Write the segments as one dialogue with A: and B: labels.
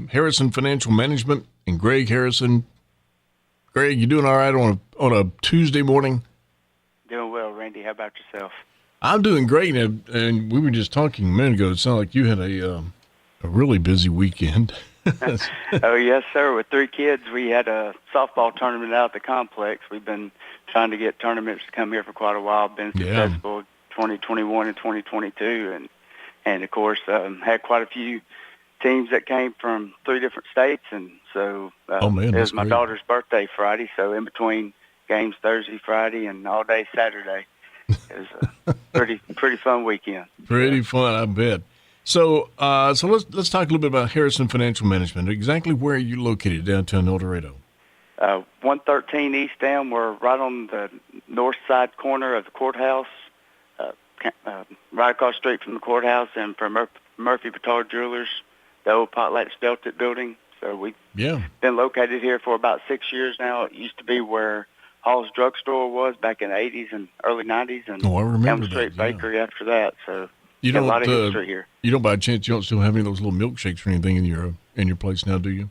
A: Harrison Financial Management and Greg Harrison. Greg, you doing all right on a Tuesday morning?
B: Doing well, Randy. How about yourself?
A: I'm doing great, and we were just talking a minute ago. It sounded like you had a really busy weekend.
B: Oh, yes, sir. With 3 kids, we had a softball tournament out at the complex. We've been trying to get tournaments to come here for quite a while. Been successful 2021 and 2022, and of course, had quite a few teams that came from 3 different states, and so it was my daughter's birthday Friday, so in between games Thursday, Friday, and all day Saturday. It was a pretty fun weekend.
A: Pretty fun, I bet. So let's talk a little bit about Harrison Financial Management. Exactly where are you located downtown El Dorado?
B: 113 East Dam. We're right on the north side corner of the courthouse, right across the street from the courthouse, and from Murphy Petard Jewelers, the old Potlatch Delta building. So we've been located here for about 6 years now. It used to be where Hall's Drugstore was back in the 80s and early 90s, and
A: I remember
B: Elm Street Bakery after that. So
A: you don't,
B: a lot of history here.
A: You don't, by chance, you don't still have any of those little milkshakes or anything in your place now, do you?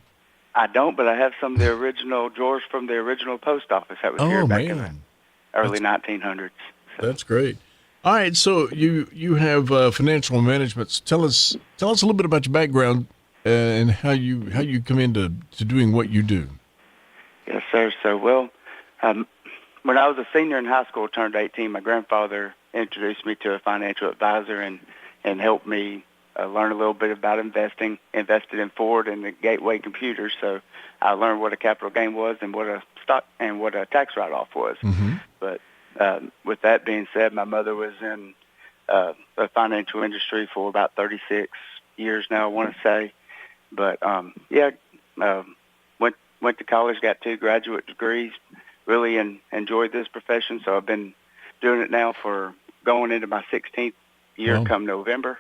B: I don't, but I have some of the original drawers from the original post office that was here back in the early 1900s. So.
A: That's great. All right, so you have financial management. So tell us a little bit about your background and how you come into doing what you do.
B: Yes, sir. So, when I was a senior in high school, turned 18, my grandfather introduced me to a financial advisor and helped me learn a little bit about investing. Invested in Ford and the Gateway Computers, so I learned what a capital gain was and what a stock and what a tax write-off was.
A: Mm-hmm.
B: But with that being said, my mother was in the financial industry for about 36 years now, I want to say. But went to college, got 2 graduate degrees. Really enjoyed this profession, so I've been doing it now for going into my 16th year come November.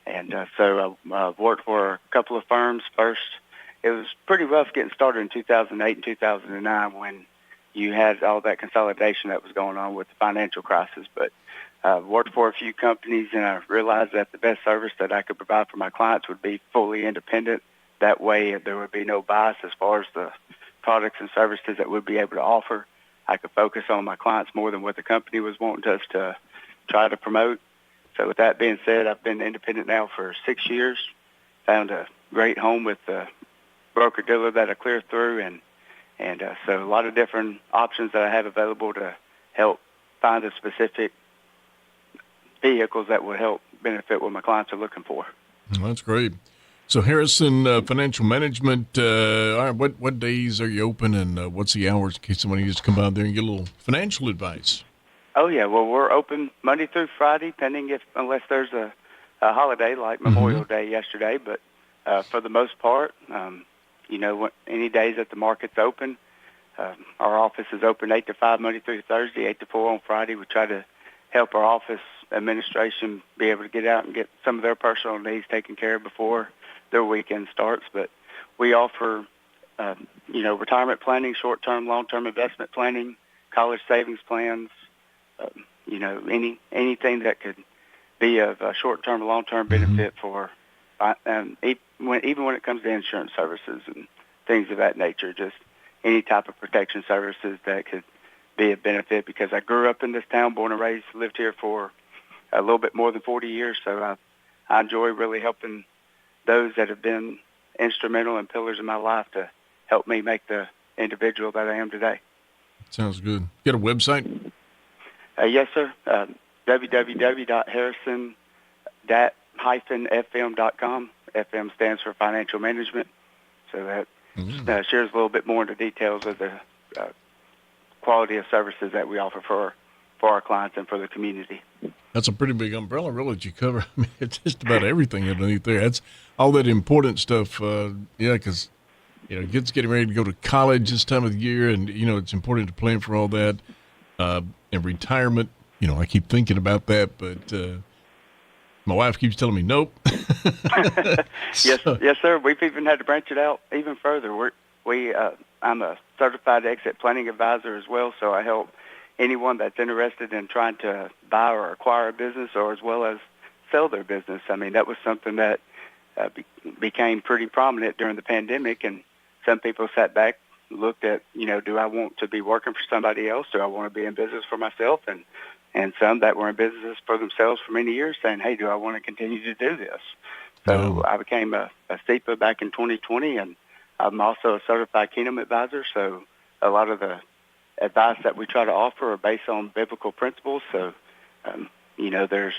B: And so I worked for a couple of firms first. It was pretty rough getting started in 2008 and 2009 when you had all that consolidation that was going on with the financial crisis. But worked for a few companies, and I realized that the best service that I could provide for my clients would be fully independent. That way there would be no bias as far as the products and services that we'd be able to offer. I could focus on my clients more than what the company was wanting us to try to promote. So with that being said, I've been independent now for 6 years, found a great home with the broker-dealer that I clear through, and so a lot of different options that I have available to help find the specific vehicles that will help benefit what my clients are looking for.
A: Well, that's great. So Harrison Financial Management, all right, what days are you open, and what's the hours in case somebody needs to come out there and get a little financial advice?
B: Oh, yeah. Well, we're open Monday through Friday, unless there's a holiday like Memorial Day yesterday. But for the most part, any days that the market's open, our office is open 8 to 5 Monday through Thursday, 8 to 4 on Friday. We try to help our office administration be able to get out and get some of their personal needs taken care of before their weekend starts. But we offer, retirement planning, short-term, long-term investment planning, college savings plans, anything that could be of a short-term or long-term benefit for, even when it comes to insurance services and things of that nature, just any type of protection services that could be a benefit, because I grew up in this town, born and raised, lived here for a little bit more than 40 years, so I enjoy really helping those that have been instrumental and pillars in my life to help me make the individual that I am today.
A: Sounds good. You got a website?
B: Yes, sir. www.harrison-fm.com. FM stands for financial management. So that shares a little bit more into details of the quality of services that we offer for our clients and for the community.
A: That's a pretty big umbrella, really, that you cover. I mean, it's just about everything underneath there. That's all that important stuff, because, kids getting ready to go to college this time of the year, and, it's important to plan for all that. And retirement, I keep thinking about that, but my wife keeps telling me, nope.
B: Yes, sir. We've even had to branch it out even further. I'm a certified exit planning advisor as well, so I help anyone that's interested in trying to buy or acquire a business, or as well as sell their business. I mean, that was something that became pretty prominent during the pandemic, and some people sat back, looked at, do I want to be working for somebody else? Do I want to be in business for myself? And some that were in business for themselves for many years saying, hey, do I want to continue to do this? So I became a SEPA back in 2020, and I'm also a certified Kingdom advisor. So a lot of the advice that we try to offer are based on biblical principles. So, there's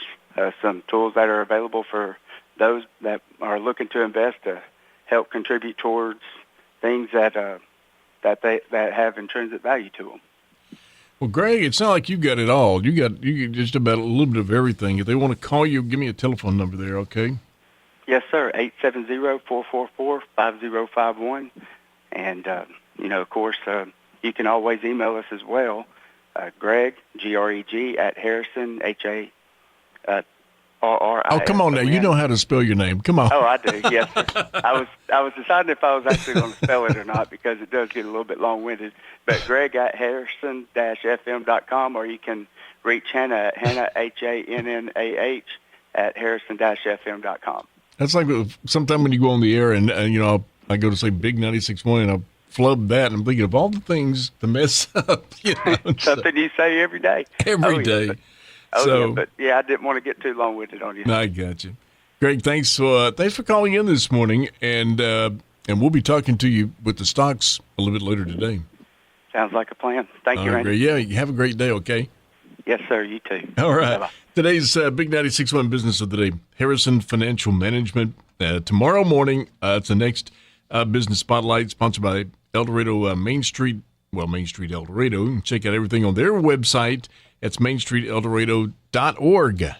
B: some tools that are available for those that are looking to invest to help contribute towards things that have intrinsic value to them.
A: Well, Greg, it's not like you got it all. You get just about a little bit of everything. If they want to call you, give me a telephone number there, okay?
B: Yes, sir. 870-444-5051. And, of course, you can always email us as well. Greg, Greg, at Harrison, HARRISON.
A: Oh, come on now. You know how to spell your name. Come on.
B: Oh, I do. Yes, sir. I was deciding if I was actually going to spell it or not because it does get a little bit long-winded. But Greg at harrison-fm.com, or you can reach Hannah at Hannah, HANNAH, at harrison-fm.com.
A: That's like sometime when you go on the air and I go to say Big 96.1 and I flub that, and I'm thinking of all the things to mess up.
B: Something you say every day.
A: Every day.
B: But I didn't want to get too long-winded on you.
A: I got you. Greg, thanks for calling in this morning, and we'll be talking to you with the stocks a little bit later today.
B: Sounds like a plan. Thank you, Randy.
A: Great. Yeah, you have a great day, okay?
B: Yes, sir. You too.
A: All right.
B: Bye-bye.
A: Today's Big 96.1 Business of the Day, Harrison Financial Management. Tomorrow morning, it's the next Business Spotlight, sponsored by El Dorado Mainstreet El Dorado. You can check out everything on their website. It's mainstreeteldorado.org.